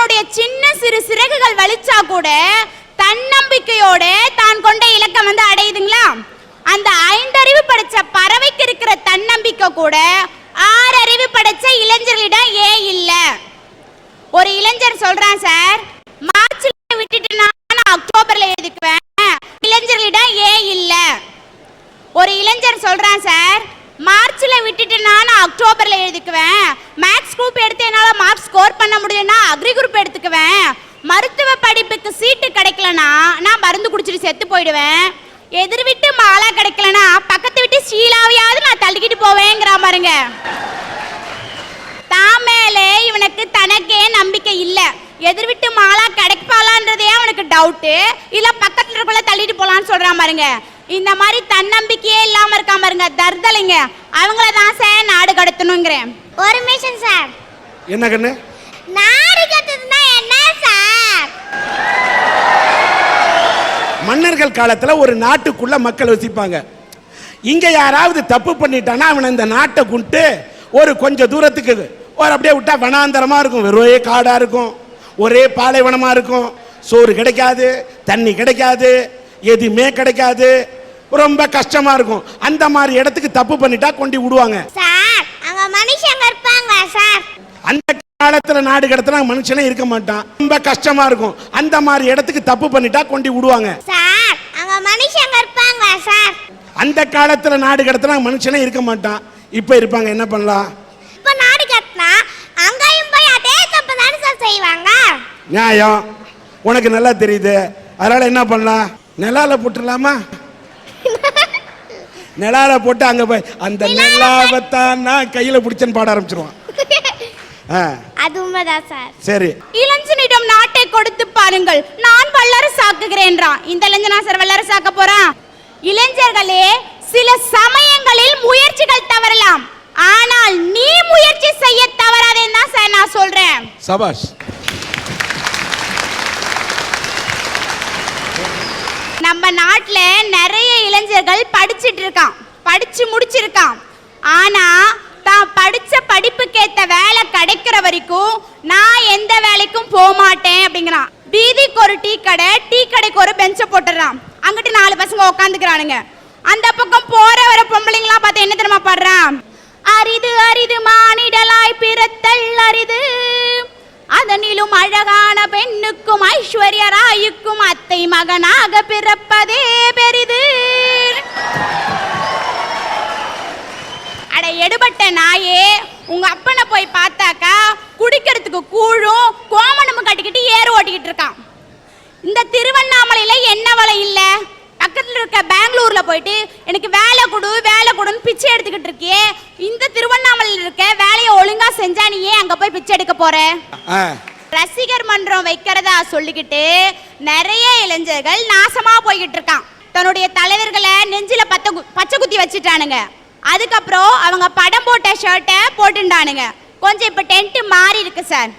தன்னுடைய சின்ன சிறு சிறகுகள் வலிச்சா கூட தன்னம்பிக்கையோட தான் கொண்ட இலக்கம் அடையுதுங்களா? அந்த 5 அறிவு படைச்ச பறவைக்கு இருக்கிற தன்னம்பிக்கை கூட 6 அறிவு படைச்ச இளைஞர்களிடம் ஏன் இல்ல? ஒரு இளைஞர் சொல்றான், சார் மார்ச்ல விட்டுட்டு நான் அக்டோபர்ல எழுதிக்குவேன், இளைஞர்களிடம் ஏன் இல்ல? ஒரு இளைஞர் சொல்றான், சார் மார்ச்ல விட்டுட்டு நான் அக்டோபர்ல எழுதிக்குவேன், மேத்ஸ் குரூப் எடுத்து என்னால மார்க் ஸ்கோர் பண்ண முடியும்னா அக்ரி குரூப் எடுத்துக்குவேன், மருத்துவ படிப்புக்கு சீட்டு கிடைக்கலனா நான் மருந்து குடிச்சிட்டு செத்து போயிடுவேன், எதிர் விட்டு மாலா கிடைக்கலனா பக்கத்து விட்டு ஷீலாவையாவது நான் தள்ளிக்கிட்டு போவேங்கிற பாருங்க. தாமேலே இவனுக்கு தனக்கே நம்பிக்கை இல்ல. எதிர் விட்டு மாலா கிடைப்பாளான்றதே அவனுக்கு டவுட்டு, இல்ல பக்கத்துல இருக்கல தள்ளிட்டு போலான்னு சொல்றான் பாருங்க. இந்த மாதிரி தன்னம்பிக்கையே இல்லாம இருக்காம பாருங்க தர்தலைங்க, அவங்கள தான் சார் நாடு கடத்தணுங்கிறேன். ஒரு மிஷன் சார். என்ன கண்ணு? நாடு கடத்துனா என்ன சார்? மன்னர்கள் காலத்துல ஒரு நாட்டுக்குள்ள மக்கள் வசிப்பாங்க. இங்க யாராவது தப்பு பண்ணிட்டானா அவனை இந்த நாட்டை கொண்டு ஒரு கொஞ்சம் தூரத்துக்கு ஒரு அப்படியே விட்டா வனாந்தரமா இருக்கும், வெறும் காடா இருக்கும், ஒரே பாலைவனமா இருக்கும், சோறு கிடைக்காது, தண்ணி கிடைக்காது, எதுவுமே கிடைக்காது, ரொம்ப கஷ்டமா இருக்கும். அந்த மாதிரி இடத்துக்கு தப்பு பண்ணிட்டா கொண்டு விடுவாங்க சார். அங்க மனுஷங்க இருப்பாங்க சார். அந்த காலத்துல நாடு கடத்தினா மனுஷனே இருக்க மாட்டான், ரொம்ப கஷ்டமா இருக்கும். அந்த மாதிரி இடத்துக்கு தப்பு பண்ணிட்டா கொண்டு விடுவாங்க சார். அங்க மனுஷங்க இருப்பாங்க சார். அந்த காலத்துல நாடு கடத்தினா மனுஷனே இருக்க மாட்டான், இப்ப இருப்பாங்க. என்ன பண்ணலாம்? இப்ப நாடு கடத்தினா அங்கேயும் போய் அதே தப்பு தானே சார் செய்வாங்க. நியாயம் உனக்கு நல்லா தெரியுது. அதனால என்ன பண்ணலாம்? நிலால போட்டுடலாமா? நிலால போட்டு அங்க போய் அந்த நிலாவத்தான் நான் கையில பிடிச்சேன்னு பாட ஆரம்பிச்சிருவான். அது உண்மைதான் சார். சரி, இளைஞனிடம் நாட்டை கொடுத்து பாருங்கள், நான் வல்லரசாக்குகிறேன்றான். இந்த இளைஞனா சார் வல்லரசாக்க போறான்? இளைஞர்களே, சில சமயங்களில் முயற்சிகள் தவறலாம், ஆனால் நீ முயற்சி செய்ய தவறாதேன்னு தான் சார் நான் சொல்றேன். சபாஷ். நம்ம நாட்டுல நிறைய இளைஞர்கள் படிச்சிட்டு இருக்கான், படிச்சு முடிச்சிருக்கான். ஆனா தான் படிச்ச படிப்புக்கேத்த வேலை கிடைக்கிற வரைக்கும் நான் எந்த வேலைக்கும் போக மாட்டேன் அப்படிங்கிறான். வீதிக்கு ஒரு டீ கடை, டீ கடைக்கு ஒரு பெஞ்ச போட்டுறான், அங்கிட்டு 4 பசங்க உட்காந்துக்கிறானுங்க. அந்த பக்கம் போற வர பொம்பளைங்களா பார்த்து என்ன தெரியுமா பாடுறான்? அரிது அரிது மானிடலாய் பிறத்தல் அரிது, அதனிலும் அழகான பெண்ணுக்கும் ஐஸ்வர்ய ராயுக்கும் அத்தை மகனாக பிறப்பதே பெரிது. அட எடுபட்ட நாயே, உங்க அப்பனை போய் பார்த்தாக்கா குடிக்கிறதுக்கு கூழும் கோமணமும் கட்டிக்கிட்டு ஏறு ஓட்டிக்கிட்டு இருக்கான். இந்த திருவண்ணாமலையில என்ன வலை இல்ல? பக்கத்துல இருக்க பெங்களூர்ல போயிட்டு எனக்கு வேலை கொடு வேலை கொடுன்னு பிச்சை எடுத்துக்கிட்டு இருக்கியே, இந்த திருவண்ணாமலையில் இருக்க வேலையை ஒழுங்கா செஞ்சா நீ ஏன் அங்க போய் பிச்சை எடுக்க போற? ரசிகர் மன்றம் வைக்கிறதா சொல்லிக்கிட்டு நிறைய இளைஞர்கள் நாசமா போய்கிட்டு இருக்கான். தன்னுடைய தலைவர்களை நெஞ்சில பச்சை குத்தி வச்சுட்டானுங்க. அதுக்கப்புறம் அவங்க படம் போட்ட ஷர்ட்டை போட்டுட்டானுங்க. கொஞ்சம் இப்ப டென்ட் மாறி இருக்கு சார்.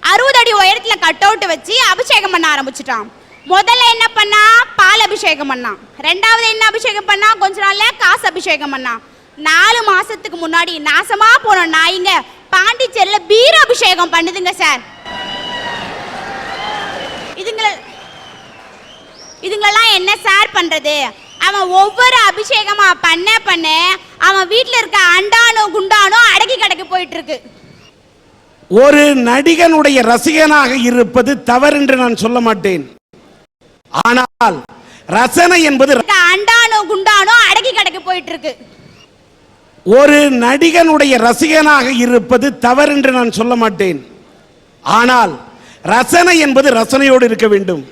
60 அடி உயரத்துல கட் அவுட் வச்சு அபிஷேகம் பண்ண ஆரம்பிச்சுட்டான். முதல்ல என்ன பண்ணா? பால் அபிஷேகம் பண்ணான். ரெண்டாவது என்ன அபிஷேகம் பண்ணா? கொஞ்ச நாள்ல காசு அபிஷேகம் பண்ணான். 4 மாசத்துக்கு முன்னாடி நாசமா போன நாய்ங்க பாண்டிச்சேரியில பீர அபிஷேகம் பண்ணுதுங்க சார். இதுங்களெல்லாம் என்ன சார் பண்றது? அவன் ஒவ்வொரு அபிஷேகமா பண்ண அவன் வீட்டுல இருக்க அண்டானோ குண்டானோ அடக்கி கடக்கு போயிட்டு இருக்கு. ஒரு நடிகனுடைய ரசிகனாக இருப்பது தவறு என்று நான் சொல்ல மாட்டேன். ஆனால் ரசனை என்பது அண்டானோ குண்டானோ அடக்கி கடக்கு போயிட்டு இருக்கு. ஒரு நடிகனுடைய ரசிகனாக இருப்பது தவறு என்று நான் சொல்ல மாட்டேன். ஆனால் ரசனை என்பது ரசனையோடு இருக்க வேண்டும்.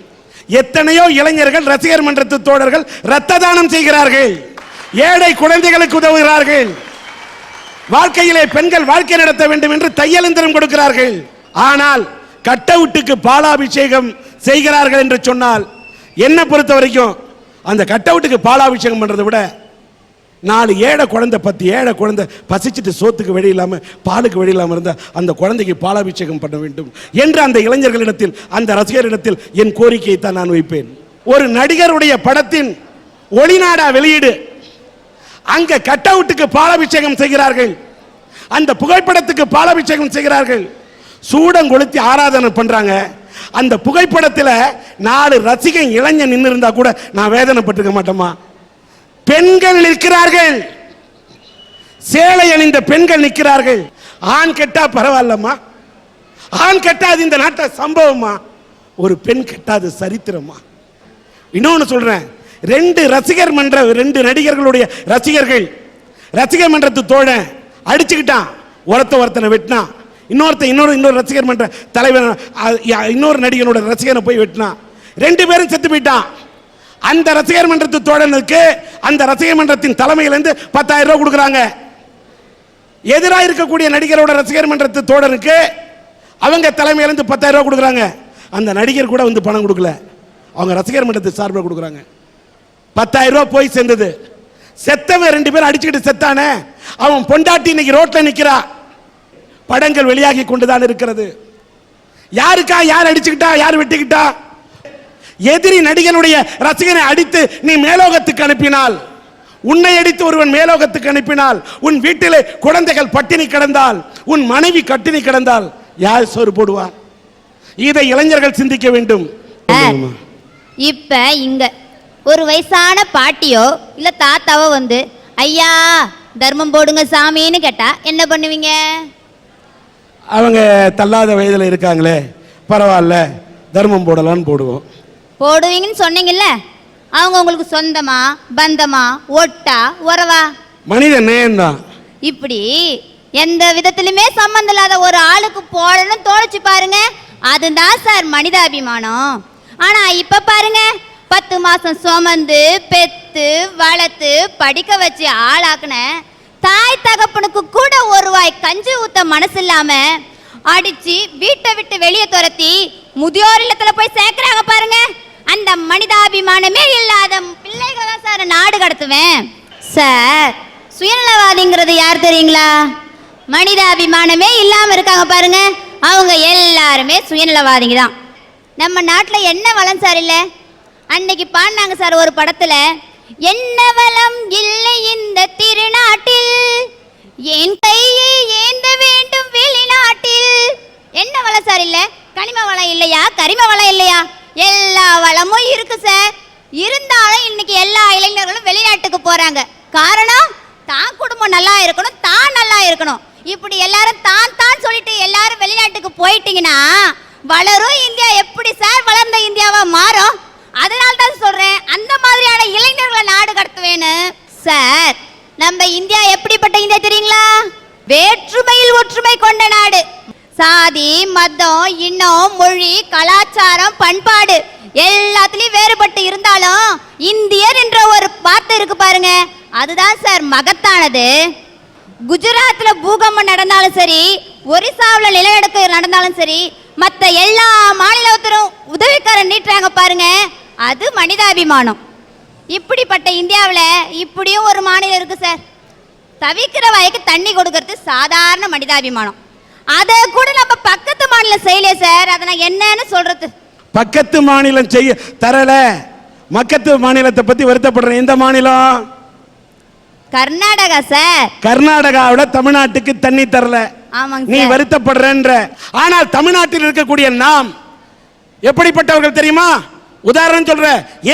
எத்தனையோ இளைஞர்கள் ரசிகர் மன்றத்து தோழர்கள் இரத்த தானம் செய்கிறார்கள், ஏழை குழந்தைகளுக்கு உதவுகிறார்கள், வாழ்க்கையிலே பெண்கள் வாழ்க்கை நடத்த வேண்டும் என்று தையலந்திரம் கொடுக்கிறார்கள். ஆனால் கட் அவுட்டுக்கு பாலாபிஷேகம் செய்கிறார்கள் என்று சொன்னால் என்ன பொறுத்த வரைக்கும் அந்த கட் அவுட்டுக்கு பாலாபிஷேகம் பண்றதை விட 4 ஏழை குழந்தை 10 ஏழை குழந்தை பசிச்சுட்டு சோத்துக்கு வழி இல்லாம பாலுக்கு வழி இல்லாம இருந்த அந்த குழந்தைக்கு பாலாபிஷேகம் பண்ண வேண்டும் என்று அந்த இளைஞர்களிடத்தில் அந்த ரசிகரிடத்தில் என் கோரிக்கையை தான் நான் வைப்பேன். ஒரு நடிகருடைய படத்தின் ஒளிநாடா வெளியீடு, அங்க கட் அவுட்டுக்கு பாலாபிஷேகம் செய்கிறார்கள், அந்த புகைப்படத்துக்கு பாலாபிஷேகம் செய்கிறார்கள். சூடம் கொளுத்தி ஆராதனை பண்றாங்க. அந்த புகைப்படத்தில் 4 ரசிகன் இளைஞன் நின்று இருந்தா கூட நான் வேதனைப்பட்டிருக்க மாட்டோமா? பெண்கள் நிற்கிறார்கள், சேலை அணிந்த பெண்கள் நிற்கிறார்கள். ஆண் கெட்டா பரவாயில்லம்மா, ஆண் கெட்டாது இந்த நாட்டை சம்பவமா, ஒரு பெண் கெட்டாது சரித்திரமா. இன்னொன்னு சொல்றேன், 2 நடிகர்களுடைய ரசிகர் மன்றத்து தோழன் அடிச்சுக்கிட்டான், ஒருத்தனை வெட்டினான். இன்னொரு ரசிகர் மன்ற தலைவர் இன்னொரு நடிகனோட ரசிகனை போய் வெட்டினான். 2 பேரும் செத்து போயிட்டான். அந்த ரசிகர் மன்றத்து தோழனுக்கு அந்த ரசிகர் மன்றத்தின் தலைமையிலிருந்து 10,000 ரூபாய் கொடுக்குறாங்க. எதிராக இருக்கக்கூடிய நடிகரோட ரசிகர் மன்றத்து தோழனுக்கு அவங்க தலைமையிலிருந்து 10,000 ரூபாய் கொடுக்குறாங்க. அந்த நடிகர் கூட வந்து பணம் கொடுக்கல, அவங்க ரசிகர் மன்றத்து சார்பில் கொடுக்குறாங்க. 10,000 ரூபாய் போய் சேர்ந்தது. செத்தவன் 2 பேர் அடிச்சுக்கிட்டு செத்தானே, அவன் பொண்டாட்டி இன்னைக்கு ரோட்ல நிக்கிறா. படங்கள் வெளியாகி கொண்டுதான் இருக்கிறது. யாருக்கா யார் அடிச்சுக்கிட்டா, யார் வெட்டிக்கிட்டா? எதிரி நடிகனுடைய ரசிகனை அடித்து நீ மேலோகத்துக்கு அனுப்பினால், உன்னை அடித்து ஒருவன் மேலோகத்துக்கு அனுப்பினால், உன் வீட்டிலே குழந்தைகள் பட்டினி கிடந்தால், உன் மனைவி கட்டினி கிடந்தால் யார் சோறு போடுவார்? இதை இளைஞர்கள் சிந்திக்க வேண்டும். இப்ப இங்க ஒரு வயசான பாட்டியோ இல்ல தாத்தாவோ வந்து ஐயா தர்மம் போடுங்க சாமின்னு கேட்டா என்ன பண்ணுவீங்க? அவங்க தள்ளாத வயதில் இருக்காங்களே, பரவாயில்ல தர்மம் போடலான்னு போடுவோம். போடுவீங்கன்னு சொன்னீங்கல்ல, அவங்க உங்களுக்கு சொந்தமா பந்தமா ஒட்டா உறவா? மனித நேயம்தான். இப்படி எந்த விதத்திலுமே சம்பந்தம் இல்லாத ஒரு ஆளுக்கு போடணும்னு தோணுச்சு பாருங்க, அதுதான் சார் மனிதாபிமானம். ஆனா இப்ப பாருங்க, 10 மாசம் சுமந்து பெத்து வளர்த்து படிக்க வச்சு ஆளாக்குன தாய் தகப்பனுக்கு கூட ஒரு வாய் கஞ்சி ஊத்த மனசு இல்லாம அடிச்சு வீட்டை விட்டு வெளியே துரத்தி முதியோர் இல்லத்துல போய் சேர்க்கிறாங்க பாருங்க. அந்த மனிதாபிமானமே இல்லாத பிள்ளைகளை தான் சார் நாடு கடத்துவேன். சார் சுயநலவாதிங்கிறது யார் தெரியுங்களா? மனிதாபிமானமே இல்லாம இருக்காங்க பாருங்க, அவங்க எல்லாருமே சுயநலவாதிங்க தான். நம்ம நாட்டில் என்ன வளம் சார் இல்லை? அன்னைக்கு பாடினாங்க சார் ஒரு படத்துல, என்ன வளம் இல்லை இந்த திருநாட்டில், என் கையை ஏந்த வேண்டும் வெளிநாட்டில். என்ன வளம் சார் இல்லை? கனிம வளம் இல்லையா, கரிம வளம் இல்லையா? எல்லா வளமும் இருக்கு சார். இருந்தாலும் இன்னைக்கு எல்லா இளைஞர்களும் வெளிநாட்டுக்கு போறாங்க. காரணம், தான் குடும்பம் நல்லா இருக்கணும், தான் நல்லா இருக்கணும். இப்படி எல்லாரும் தான் சொல்லிட்டு எல்லாரும் வெளிநாட்டுக்கு போயிட்டீங்கன்னா வளரும் இந்தியா எப்படி சார் வளர்ந்த இந்தியாவா மாறும்? அதனால தான் சொல்றேன், அந்த மாதிரியான இளைஞர்களை நாடு கடத்துவேன்னு. சார் நம்ம இந்தியா எப்படிப்பட்ட இந்தியா தெரியுங்களா? வேற்றுமையில் ஒற்றுமை கொண்ட நாடு. சாதி மதம் இனம் மொழி கலாச்சாரம் பண்பாடு எல்லாத்துலயும் வேறுபட்டு இருந்தாலும் இந்தியர் என்ற ஒரு வார்த்தை இருக்கு பாருங்க, அதுதான் சார் மகத்தானது. குஜராத்ல பூகம்பம் நடந்தாலும் சரி, ஒரிசாவில் நிலநடுக்கம் நடந்தாலும் சரி, மற்ற எல்லா மாநிலத்திலும் உதவிக்காரன் நீட்டுறாங்க பாருங்க, அது மனிதாபிமானம். இப்படிப்பட்ட இந்தியாவில் இப்படியும் ஒரு மாநிலம் இருக்கு சார். தவிக்கிற வாய்க்கு தண்ணி கொடுக்கறது சாதாரண மனிதாபிமானம். அதை கூட நம்ம பக்கத்து மாநிலம் செய்யலையே சார், அதை நான் என்னன்னு சொல்றது? பக்கத்து மாநிலம் செய்ய தரல, மக்கத்து மாநிலத்தை பத்தி வருத்தப்படுறேன். எந்த மாநிலம்? கர்நாடகா சார். கர்நாடகாவில் தமிழ்நாட்டுக்கு தண்ணி தரல, நீ வருத்தப்படுறன்ற. ஆனால் தமிழ்நாட்டில் இருக்கக்கூடிய நாம் எப்படிப்பட்டவர்கள் தெரியுமா? உதாரணம் சொல்ற,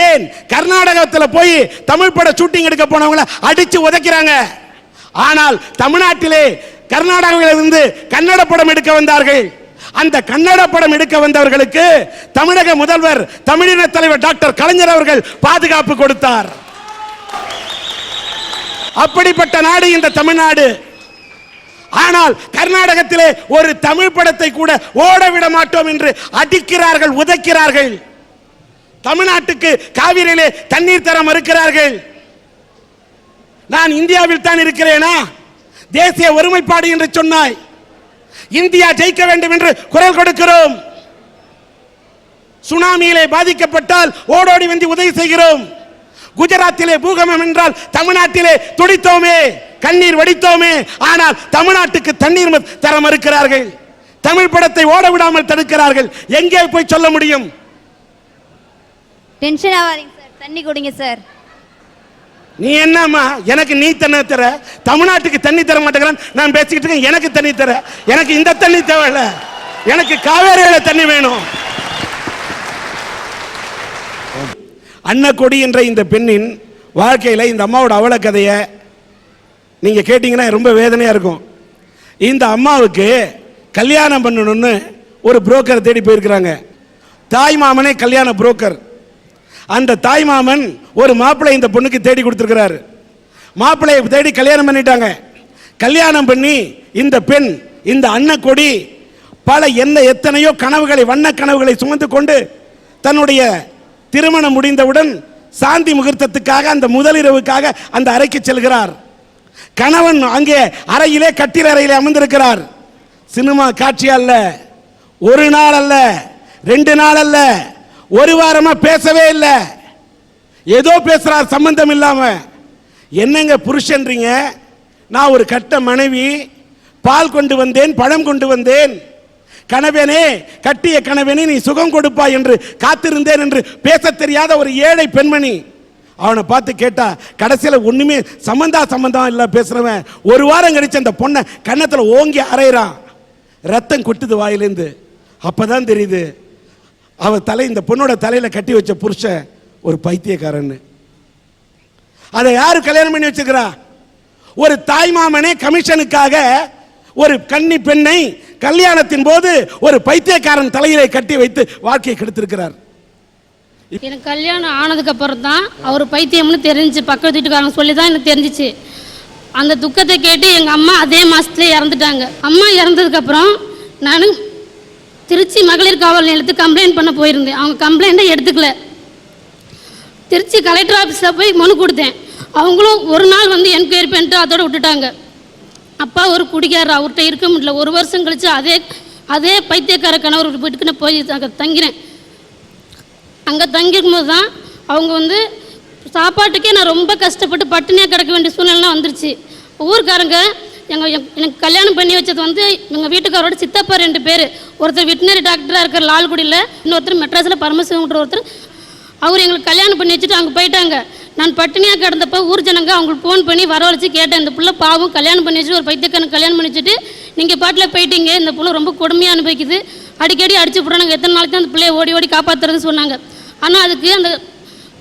ஏன் கர்நாடகத்தில் போய் தமிழ் பட ஷூட்டிங் எடுக்க போனவங்களை அடிச்சு உதைக்கிறாங்க. ஆனால் தமிழ்நாட்டிலே கர்நாடகாவிலிருந்து கன்னட படம் எடுக்க வந்தார்கள். அந்த கன்னட படம் எடுக்க வந்தவர்களுக்கு தமிழக முதல்வர் தமிழின தலைவர் டாக்டர் கலைஞர் அவர்கள் பாதுகாப்பு கொடுத்தார். அப்படிப்பட்ட நாடு இந்த தமிழ்நாடு. ஆனால் கர்நாடகத்திலே ஒரு தமிழ் படத்தை கூட ஓட விட மாட்டோம் என்று அடிக்கிறார்கள், உதைக்கிறார்கள். தமிழ்நாட்டுக்கு காவிரியிலே தண்ணீர் தர மறுக்கிறார்கள். நான் இந்தியாவில் தான் இருக்கிறேனா? தேசிய ஒருமைப்பாடு என்று சொன்னாய், இந்தியா ஜெயிக்க வேண்டும் என்று குரல் கொடுக்கிறோம். சுனாமியிலே பாதிக்கப்பட்டால் ஓடோடி வந்து உதவி செய்கிறோம். குஜராத்திலே பூகம்பம் என்றால் தமிழ்நாட்டிலே துடித்தோமே, கண்ணீர் வடித்தோமே. ஆனால் தமிழ்நாட்டுக்கு தண்ணீர் தர மறுக்கிறார்கள், தமிழ் படத்தை ஓட விடாமல் தடுக்கிறார்கள். எங்கே போய் சொல்ல முடியும்? டென்ஷன் ஆகாதீங்க சார், தண்ணி குடிங்க சார். நீ என்னம்மா எனக்கு நீ தண்ணி தர, தமிழ்நாட்டுக்கு தண்ணி தர மாட்டேங்கிறான் நான் பேசிக்கிட்டு இருக்கேன். எனக்கு தண்ணி தர, எனக்கு இந்த தண்ணி தேவையில்ல. எனக்கு காவேரியில தண்ணி வேணும். அன்னக்கொடி என்ற இந்த பெண்ணின் வாழ்க்கையில் இந்த அம்மாவோட அவல கதையை நீங்க கேட்டீங்கன்னா ரொம்ப வேதனையா இருக்கும். இந்த அம்மாவுக்கு கல்யாணம் பண்ணணும்னு ஒரு புரோக்கர் தேடி போயிருக்கிறாங்க. தாய் மாமனே கல்யாண புரோக்கர். அந்த தாய் மாமன் ஒரு மாப்பிள்ளை இந்த பொண்ணுக்கு தேடி கொடுத்துருக்கிறாரு. மாப்பிள்ளையை தேடி கல்யாணம் பண்ணிட்டாங்க. கல்யாணம் பண்ணி இந்த பெண், இந்த அன்னக்கொடி பல எத்தனையோ கனவுகளை, வண்ண கனவுகளை சுமந்து கொண்டு தன்னுடைய திருமணம் முடிந்தவுடன் சாந்தி முகூர்த்தத்துக்காக, அந்த முதலிரவுக்காக அந்த அறைக்கு செல்கிறார். கணவன் அங்கே அறையிலே, கட்டில் அறையிலே அமர்ந்திருக்கிறார். சினிமா காட்சி அல்ல, ஒரு நாள் அல்ல, 2 நாள் அல்ல, ஒரு வாரமா பேசவே இல்லை. ஏதோ பேசுறார் சம்பந்தம் இல்லாம. என்னங்க புருஷன்றீங்க? நான் ஒரு கட்ட மனைவி, பால் கொண்டு வந்தேன், பழம் கொண்டு வந்தேன், கணவனே, கட்டிய கணவனே நீ சுகம் கொடுப்பா என்று காத்திருந்தேன் என்று பேச தெரியாத ஒரு ஏழை பெண்மணி. அவனை பார்த்து கேட்டா கடைசியில் ஒண்ணுமே சம்பந்தம் இல்ல பேசுறவன். ஒரு வாரம் கழிச்சு அந்த பொண்ணை கன்னத்துல ஓங்கி அரைறான். ரத்தம் கொட்டுது வாயிலேருந்து. அப்பதான் தெரியுது அவ தலை, இந்த பொண்ணோட தலையில கட்டி வச்ச புருஷன் ஒரு பைத்தியக்காரன்னு. அதை யாரு கல்யாணம் பண்ணி வச்சிருக்கிறா? ஒரு தாய்மாமனே கமிஷனுக்காக ஒரு கன்னி பெண்ணை கல்யாணத்தின் போது ஒரு பைத்தியக்காரன் தலையிலே கட்டி வைத்து வாழ்க்கையை கெடுத்திருக்கிறார். எனக்கு கல்யாணம் ஆனதுக்கு அப்புறம் தான் அவர் பைத்தியம்னு தெரிஞ்சு, பக்கத்து வீட்டுக்காரங்க சொல்லி தான் எனக்கு தெரிஞ்சிச்சு. அந்த துக்கத்தை கேட்டு எங்கள் அம்மா அதே மாதத்துலேயே இறந்துட்டாங்க. அம்மா இறந்ததுக்கப்புறம் நான் திருச்சி மகளிர் காவல் நிலையத்துக்கு கம்ப்ளைண்ட் பண்ண போயிருந்தேன். அவங்க கம்ப்ளைண்ட்டை எடுத்துக்கல. திருச்சி கலெக்டர் ஆஃபீஸில் போய் மனு கொடுத்தேன். அவங்களும் ஒரு நாள் வந்து என்கொயரி பண்ணிட்டு அதோட விட்டுட்டாங்க. அப்பா ஒரு குடிக்காரர், அவர்கிட்ட இருக்க முடியல. 1 வருஷம் கழிச்சு அதே பைத்தியக்கார கணவர் வீட்டுக்கு நான் போய் அங்கே தங்கிறேன். அங்கே தங்கிருக்கும்போது தான் அவங்க வந்து சாப்பாட்டுக்கே நான் ரொம்ப கஷ்டப்பட்டு பட்டினியாக கிடக்க வேண்டிய சூழ்நிலாம் வந்துருச்சு. ஊருக்காரங்க எனக்கு கல்யாணம் பண்ணி வச்சது வந்து எங்கள் வீட்டுக்காரோட சித்தப்பா 2 பேர். ஒருத்தர் வெட்டினரி டாக்டராக இருக்கிற லால்குடியில், இன்னொருத்தர் மெட்ராஸில் பரமசிவன்ற ஒருத்தர். அவர் எங்களுக்கு கல்யாணம் பண்ணி வச்சுட்டு அங்கே போயிட்டாங்க. நான் பட்டினியாக கிடந்தப்போ ஊர் ஜனங்க அவங்களுக்கு ஃபோன் பண்ணி வரவழைச்சி கேட்டேன், இந்த பிள்ளை பாவம் கல்யாணம் பண்ணி வச்சுட்டு ஒரு பைத்தியக்காரன் கல்யாணம் பண்ணி வச்சுட்டு நீங்கள் பாட்டில் போயிட்டீங்க, இந்த பிள்ளை ரொம்ப கொடுமையாக அனுபவிக்குது, அடிக்கடி அடிச்சு போடுறோம், நாங்கள் எத்தனை நாளைக்கு தான் அந்த பிள்ளையை ஓடி ஓடி காப்பாற்றுறதுன்னு சொன்னாங்க. ஆனால் அதுக்கு அந்த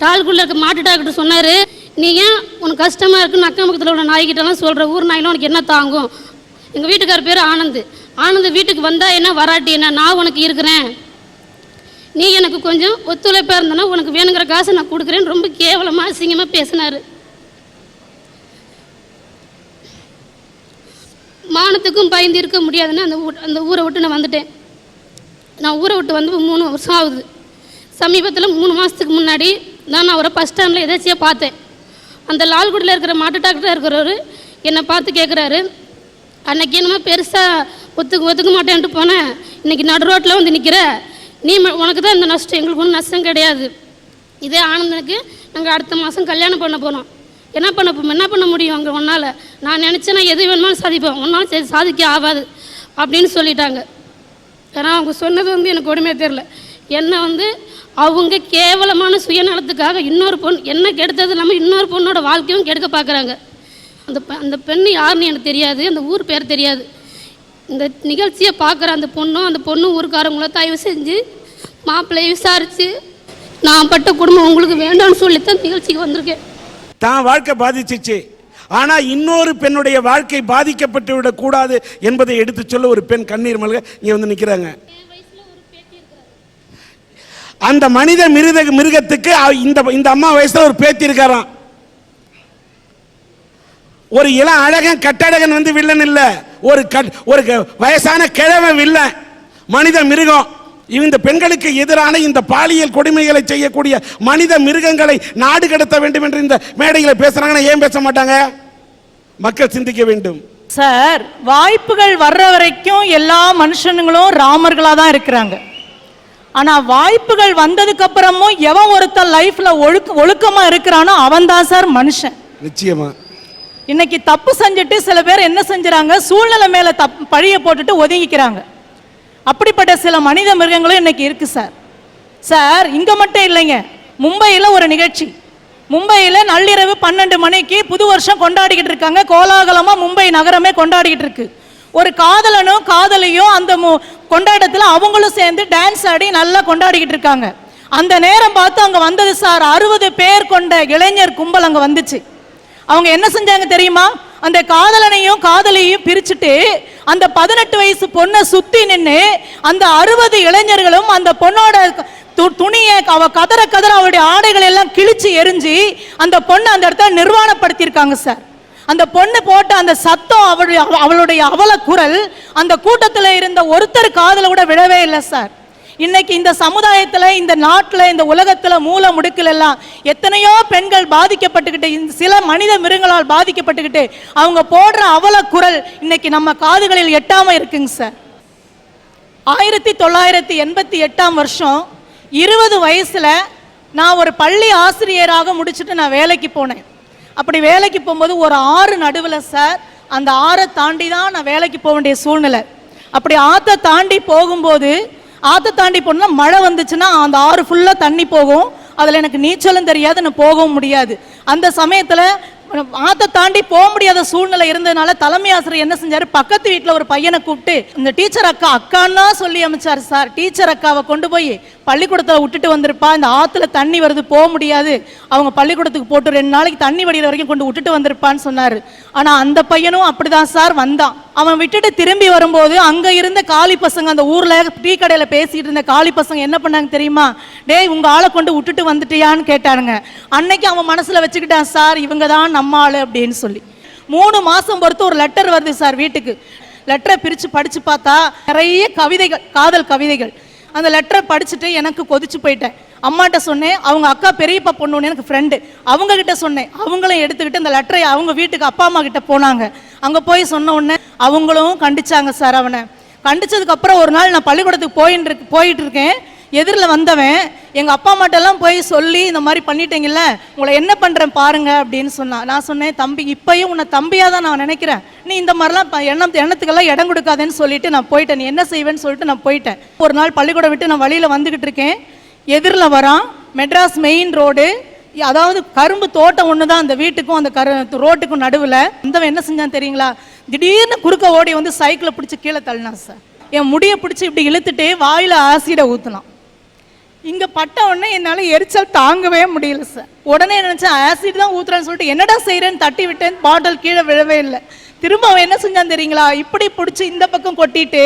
டால்குள்ளே இருக்க மாட்டு டாக்டர் சொன்னார், நீ ஏன் உனக்கு கஷ்டமாக இருக்குன்னு அக்கம் பக்கத்தில் உள்ள நாய்கிட்டலாம் சொல்கிற, ஊர் நாய்லாம் உனக்கு என்ன தாங்கும்? எங்கள் வீட்டுக்கார பேர் ஆனந்த் வீட்டுக்கு வந்தால் என்ன வராட்டி என்ன, நான் உனக்கு இருக்கிறேன், நீ எனக்கு கொஞ்சம் ஒத்துழைப்பாக இருந்தனா உனக்கு வேணுங்கிற காசை நான் கொடுக்குறேன்னு ரொம்ப கேவலமாக அசிங்கமாக பேசினார். மானத்துக்கும் பயந்து இருக்க முடியாதுன்னு அந்த ஊரை விட்டு நான் வந்துட்டேன். நான் ஊரை விட்டு வந்து 3 வருஷம் ஆகுது. சமீபத்தில் 3 மாதத்துக்கு முன்னாடி நான் அவரை பஸ் ஸ்டாண்டில் எதாச்சியாக பார்த்தேன். அந்த லால்குடியில் இருக்கிற மாட்டு டாக்டராக இருக்கிறவர் என்னை பார்த்து கேட்குறாரு, அன்னைக்கு என்னமோ பெருசாக ஒத்துக்க மாட்டேன்ட்டு போனேன், இன்றைக்கி நடு ரோட்டில் வந்து நிற்கிற, நீ உனக்கு தான் இந்த நஷ்டம், எங்களுக்கு ஒன்றும் நஷ்டம் கிடையாது. இதே ஆனந்தனுக்கு நாங்கள் அடுத்த மாதம் கல்யாணம் பண்ண போகிறோம், என்ன பண்ண முடியும் அங்கே உன்னால், நான் நினச்சேன்னா எது வேணுமாலும் சாதிப்பேன், ஒன்றாலும் சரி சாதிக்க ஆகாது அப்படின்னு சொல்லிட்டாங்க. ஏன்னா அவங்க சொன்னது வந்து எனக்கு ஒன்றுமே தெரில. என்னை வந்து அவங்க கேவலமான சுயநலத்துக்காக இன்னொரு பொண்ணு என்ன கெடுத்தது இல்லாமல் இன்னொரு பொண்ணோட வாழ்க்கையும் கெடுக்க பார்க்குறாங்க. அந்த பெண்ணு யாருன்னு எனக்கு தெரியாது, அந்த ஊர் பேர் தெரியாது. இந்த நிகழ்ச்சியை பார்க்குற அந்த பொண்ணும் ஊருக்காரங்கள தயவு செஞ்சு மாப்பிள்ளையை விசாரித்து நான் பட்ட குடும்பம் உங்களுக்கு வேண்டாம்னு சொல்லித்தான் நிகழ்ச்சிக்கு வந்திருக்கேன். தான் வாழ்க்கை பாதிச்சிச்சு, ஆனால் இன்னொரு பெண்ணுடைய வாழ்க்கை பாதிக்கப்பட்டு விடக்கூடாது என்பதை எடுத்து சொல்ல ஒரு பெண் கண்ணீர் மல்க இங்கே வந்து நிற்கிறாங்க. அந்த மனித மிருகத்துக்கு இந்த அம்மா வயசுல ஒரு பேத்தி இருக்காராம். ஒரு இளம் அழகன் கட்டழகன் வந்து வில்லன் இல்ல, ஒரு வயசான கிழவன் வில்லன், மனித மிருகம். இந்த பெண்களுக்கு எதிரான இந்த பாலியல் கொடுமைகளை செய்யக்கூடிய மனித மிருகங்களை நாடு கடத்த வேண்டும் என்று இந்த மேடைகளை பேசுறாங்கன்னா ஏன் பேச மாட்டாங்க? மக்கள் சிந்திக்க வேண்டும். சார், வாய்ப்புகள் வர்ற வரைக்கும் எல்லா மனுஷனுங்களும் ராமர்களா தான் இருக்கிறாங்க. ஆனா வாய்ப்புகள் வந்ததுக்கு அப்புறமும் எவன் ஒருத்தன் லைஃப்ல ஒழுக்கமா இருக்கிறானோ அவன் தான் சார் மனுஷன். நிச்சயமா. இன்னைக்கு தப்பு செஞ்சுட்டு சில பேர் என்ன செஞ்சுறாங்க, சூழ்நிலை மேல பழிய போட்டுட்டு ஒதுங்கிக்கிறாங்க. அப்படிப்பட்ட சில மனித மிருகங்களும் இன்னைக்கு இருக்கு சார். இங்க மட்டும் இல்லைங்க, மும்பையில ஒரு நிகழ்ச்சி, மும்பையில நள்ளிரவு 12 மணிக்கு புது வருஷம் கொண்டாடிக்கிட்டு இருக்காங்க. கோலாகலமா மும்பை நகரமே கொண்டாடிக்கிட்டு இருக்கு. ஒரு காதலனும் காதலியும் அந்த கொண்டாட்டத்தில் அவங்களும் சேர்ந்து டான்ஸ் ஆடி நல்லா கொண்டாடிக்கிட்டு இருக்காங்க. அந்த நேரம் பார்த்து அங்க வந்தது சார் 60 பேர் கொண்ட இளைஞர் கும்பல் அங்க வந்துச்சு. அவங்க என்ன செஞ்சாங்க தெரியுமா? அந்த காதலனையும் காதலியையும் பிரிச்சுட்டு அந்த 18 வயசு பொண்ணை சுத்தி நின்று அந்த 60 இளைஞர்களும் அந்த பொண்ணோட துணியை அவ கதற கதற அவளுடைய ஆடைகள் எல்லாம் கிழிச்சு எரிஞ்சு அந்த பொண்ணை அந்த இடத்துல நிர்வாணப்படுத்தியிருக்காங்க சார். அந்த பொண்ணு போட்ட அந்த சத்தம் அவளுடைய அவல குரல் அந்த கூட்டத்தில் இருந்த ஒருத்தர் காதல கூட விழவே இல்லை சார். இன்னைக்கு இந்த சமுதாயத்துல, இந்த நாட்டுல, இந்த உலகத்துல மூல முடுக்கில் எல்லாம் எத்தனையோ பெண்கள் பாதிக்கப்பட்டுக்கிட்டு, சில மனித மிருகங்களால் பாதிக்கப்பட்டுக்கிட்டு அவங்க போடுற அவல குரல் இன்னைக்கு நம்ம காதுகளில் எட்டாம இருக்குங்க சார். 1988 வருஷம் 20 வயசுல நான் ஒரு பள்ளி ஆசிரியராக முடிச்சுட்டு நான் வேலைக்கு போனேன். அப்படி வேலைக்கு போகும்போது ஒரு ஆறு நடுவில் சார், அந்த ஆறை தாண்டி தான் நான் வேலைக்கு போக வேண்டிய சூழ்நிலை. அப்படி ஆற்றை தாண்டி போகும்போது, ஆற்றை தாண்டி போனால் மழை வந்துச்சுன்னா அந்த ஆறு ஃபுல்லாக தண்ணி போகும். அதில் எனக்கு நீச்சலும் தெரியாது, நான் போகவும் முடியாது. அந்த சமயத்தில் ஆற்றை தாண்டி போக முடியாத சூழ்நிலை இருந்ததுனால தலைமை ஆசிரியர் என்ன செஞ்சார், பக்கத்து வீட்டில் ஒரு பையனை கூப்பிட்டு இந்த டீச்சர் அக்கான்னா சொல்லி அமைச்சார் சார். டீச்சர் அக்காவை கொண்டு போய் பள்ளிக்கூடத்தில் விட்டுட்டு வந்திருப்பா, இந்த ஆற்றுல தண்ணி வருது போக முடியாது, அவங்க பள்ளிக்கூடத்துக்கு போட்டு 2 நாளைக்கு தண்ணி வடிகிற வரைக்கும் கொண்டு விட்டுட்டு வந்திருப்பான்னு சொன்னார். ஆனால் அந்த பையனும் அப்படிதான் சார் வந்தான். அவன் விட்டுட்டு திரும்பி வரும்போது அங்கே இருந்த காலி பசங்க, அந்த ஊரில் டீ கடையில் பேசிக்கிட்டு இருந்த காலி பசங்க என்ன பண்ணாங்க தெரியுமா? டேய் உங்கள் ஆளை கொண்டு விட்டுட்டு வந்துட்டியான்னு கேட்டானுங்க. அன்னைக்கு அவன் மனசில் வச்சுக்கிட்டான் சார், இவங்க தான் நம்ம ஆளு அப்படின்னு சொல்லி. 3 மாதம் பொறுத்து ஒரு லெட்டர் வருது சார் வீட்டுக்கு. லெட்டரை பிரித்து படித்து பார்த்தா நிறைய கவிதைகள், காதல் கவிதைகள். அந்த லெட்டரை படிச்சுட்டு எனக்கு கொதிச்சு போயிட்டேன். அம்மாட்ட சொன்னேன், அவங்க அக்கா பெரியப்பா பொண்ணு எனக்கு ஃப்ரெண்டு, அவங்க கிட்ட சொன்னேன். அவங்களும் எடுத்துக்கிட்டு அந்த லெட்டரை அவங்க வீட்டுக்கு அப்பா அம்மா கிட்ட போனாங்க. அங்கே போய் சொன்ன உடனே அவங்களும் கண்டிச்சாங்க சார். அவனை கண்டிச்சதுக்கு அப்புறம் ஒரு நாள் நான் பள்ளிக்கூடத்துக்கு போயிட்டு இருக்கேன். எதிரில் வந்தவன் எங்கள் அப்பா அம்மாட்டெல்லாம் போய் சொல்லி இந்த மாதிரி பண்ணிட்டீங்கல்ல, உங்களை என்ன பண்ணுறேன் பாருங்க அப்படின்னு சொன்னான். நான் சொன்னேன், தம்பி இப்பயும் உன்னை தம்பியாக தான் நான் நினைக்கிறேன், நீ இந்த மாதிரிலாம் எண்ணத்துக்கெல்லாம் இடம் கொடுக்காதேன்னு சொல்லிட்டு நான் போயிட்டேன். நீ என்ன செய்வேன்னு சொல்லிட்டு நான் போயிட்டேன். ஒரு நாள் பள்ளிக்கூடம் விட்டு நான் வழியில் வந்துக்கிட்டு இருக்கேன். எதிரில் வரான், மெட்ராஸ் மெயின் ரோடு, அதாவது கரும்பு தோட்டம் ஒன்று தான் அந்த வீட்டுக்கும் அந்த ரோட்டுக்கும் நடுவில். வந்தவன் என்ன செஞ்சான் தெரியுங்களா? திடீர்னு குறுக்க ஓடி வந்து சைக்கிளை பிடிச்சி கீழே தள்ளினான் சார். என் முடியை பிடிச்சி இப்படி இழுத்துட்டு வாயில் ஆசிடை ஊற்றினான். இங்கே பட்ட உடனே என்னால் எரிச்சல் தாங்கவே முடியல சார். உடனே நினச்சேன் ஆசிட் தான் ஊற்றுறான்னு சொல்லிட்டு என்னடா செய்கிறேன்னு தட்டி விட்டேன். பாட்டில் கீழே விழவே இல்லை. திரும்ப அவன் என்ன செஞ்சான் தெரியுங்களா? இப்படி பிடிச்சி இந்த பக்கம் கொட்டிட்டு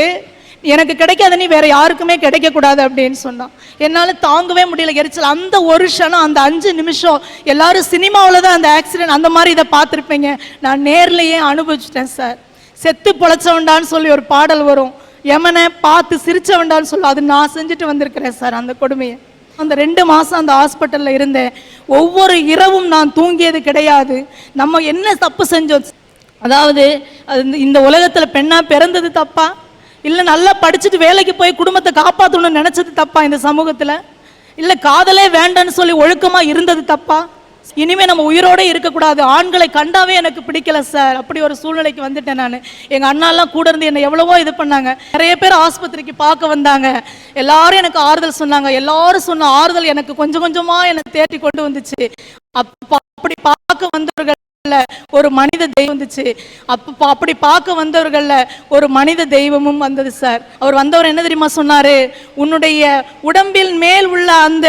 எனக்கு கிடைக்காத நீ வேற யாருக்குமே கிடைக்கக்கூடாது அப்படின்னு சொன்னான். என்னால் தாங்கவே முடியல எரிச்சல். அந்த ஒரு க்ஷணம், அந்த 5 நிமிஷம், எல்லாரும் சினிமாவில் தான் அந்த ஆக்சிடென்ட் அந்த மாதிரி இதை பார்த்துருப்பீங்க, நான் நேர்லையே அனுபவிச்சிட்டேன் சார். செத்து பொழைச்சவன்டான்னு சொல்லி ஒரு பாடல் வரும், எமனை பார்த்து சிரிச்சவன்டான்னு சொல்ல, அது நான் செஞ்சுட்டு வந்திருக்கிறேன் சார் அந்த கொடுமையை. அந்த 2 மாதம் அந்த ஹாஸ்பிட்டலில் இருந்தேன். ஒவ்வொரு இரவும் நான் தூங்கியது கிடையாது. நம்ம என்ன தப்பு செஞ்சோம்? அதாவது இந்த உலகத்தில் பெண்ணாக பிறந்தது தப்பா, இல்லை நல்லா படிச்சுட்டு வேலைக்கு போய் குடும்பத்தை காப்பாற்றணும்னு நினச்சது தப்பா இந்த சமூகத்தில்? இல்லை காதலே வேண்டான்னு சொல்லி ஒழுக்கமாக இருந்தது தப்பா? இனிமேல் நம்ம உயிரோடு இருக்கக்கூடாது. ஆண்களை கண்டாவே எனக்கு பிடிக்கல சார். அப்படி ஒரு சூழ்நிலைக்கு வந்துட்டேன் நான். எங்கள் அண்ணாலாம் கூட இருந்து என்னை எவ்வளவோ இது பண்ணாங்க. நிறைய பேர் ஆஸ்பத்திரிக்கு பார்க்க வந்தாங்க. எல்லாரும் எனக்கு ஆறுதல் சொன்னாங்க. எல்லாரும் சொன்ன ஆறுதல் எனக்கு கொஞ்சம் கொஞ்சமாக என்னை தேடி கொண்டு வந்துச்சு. அப்படி பார்க்க வந்தவர்கள் ஒரு மனித தெய்வம் வந்துச்சு. அப்படி பார்க்க வந்தவர்கள்ல ஒரு மனித தெய்வமும் வந்தது சார். அவர் வந்தவர் என்ன தெரியுமா சொன்னாரு? உன்னுடைய உடம்பில் மேல் உள்ள அந்த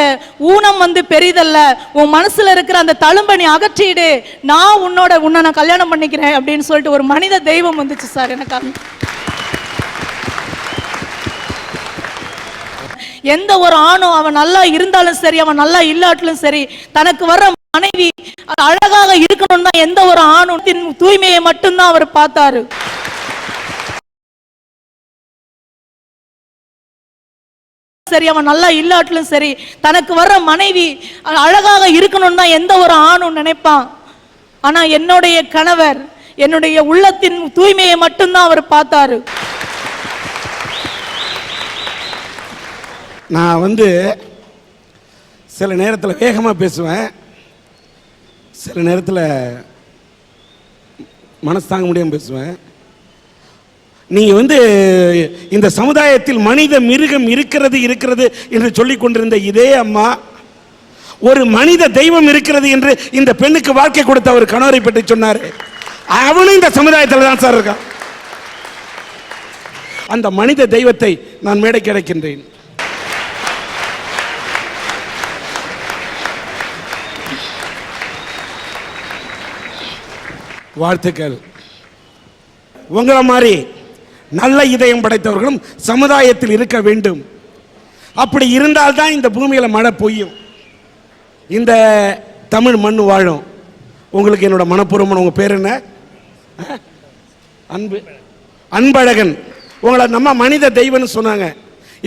ஊனம் பெரிதல்ல, உன் மனசுல இருக்கிற அந்த தழும்பை நீ அகற்றிடு, நான் உன்னை நான் கல்யாணம் பண்ணிக்கிறேன் அப்படின்னு சொல்லிட்டு ஒரு மனித தெய்வம் வந்துச்சு சார் எனக்கு. எந்த ஒரு ஆணும் அவன் நல்லா இருந்தாலும் சரி, அவன் நல்லா இல்லாட்டிலும் சரி, தனக்கு வர்ற மனைவி அழகாக இருக்கணும் தான் எந்த ஒரு ஆணும் தூய்மையை மட்டும்தான் அவர் பார்த்தாரு. சரி, அவன் நல்லா இல்லாட்டிலும் சரி, தனக்கு வர்ற மனைவி அழகாக இருக்கணும் தான் எந்த ஒரு ஆணும் நினைப்பான். ஆனா என்னுடைய கணவர் என்னுடைய உள்ளத்தின் தூய்மையை மட்டும்தான் அவர் பார்த்தாரு. நான் சில நேரத்தில் வேகமாக பேசுவேன், சில நேரத்தில் மனசு தாங்க முடியாமல் பேசுவேன். நீங்கள் இந்த சமுதாயத்தில் மனித மிருகம் இருக்கிறது என்று சொல்லிக் கொண்டிருந்த இதே அம்மா ஒரு மனித தெய்வம் இருக்கிறது என்று இந்த பெண்ணுக்கு வாழ்க்கை கொடுத்த ஒரு கணவரை பற்றி சொன்னார். அவனும் இந்த சமுதாயத்தில் தான் சார் இருக்கான். அந்த மனித தெய்வத்தை நான் மேடைக்கு அழைக்கின்றேன். வாழ்த்துக்கள். உங்களை மாதிரி நல்ல இதயம் படைத்தவர்களும் சமுதாயத்தில் இருக்க வேண்டும். அப்படி இருந்தால்தான் இந்த பூமியில் மழை பொய்யும், இந்த தமிழ் மண் வாழும். உங்களுக்கு என்னோட மனப்பூர்வமான, உங்க பேர் என்ன? அன்பழகன். உங்களை நம்ம மனித தெய்வம்னு சொன்னாங்க.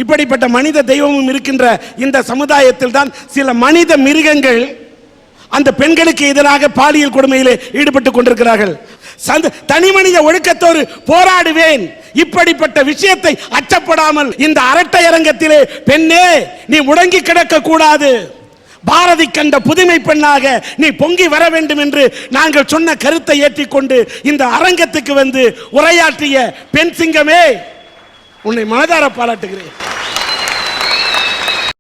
இப்படிப்பட்ட மனித தெய்வமும் இருக்கின்ற இந்த சமுதாயத்தில் தான் சில மனித மிருகங்கள் அந்த பெண்களுக்கு எதிராக பாலியல் கொடுமையிலே ஈடுபட்டு கொண்டிருக்கிறார்கள். தனி மனித ஒழுக்கத்தோடு போராடுவேன். இப்படிப்பட்ட விஷயத்தை அச்சப்படாமல் இந்த அரட்டை அரங்கத்திலே பெண்ணே நீ முடங்கி கிடக்க கூடாது, பாரதி கண்ட புதுமை பெண்ணாக நீ பொங்கி வர வேண்டும் என்று நாங்கள் சொன்ன கருத்தை ஏற்றிக்கொண்டு இந்த அரங்கத்துக்கு வந்து உரையாற்றிய பெண் சிங்கமே, உன்னை மனதார பாராட்டுகிறேன்.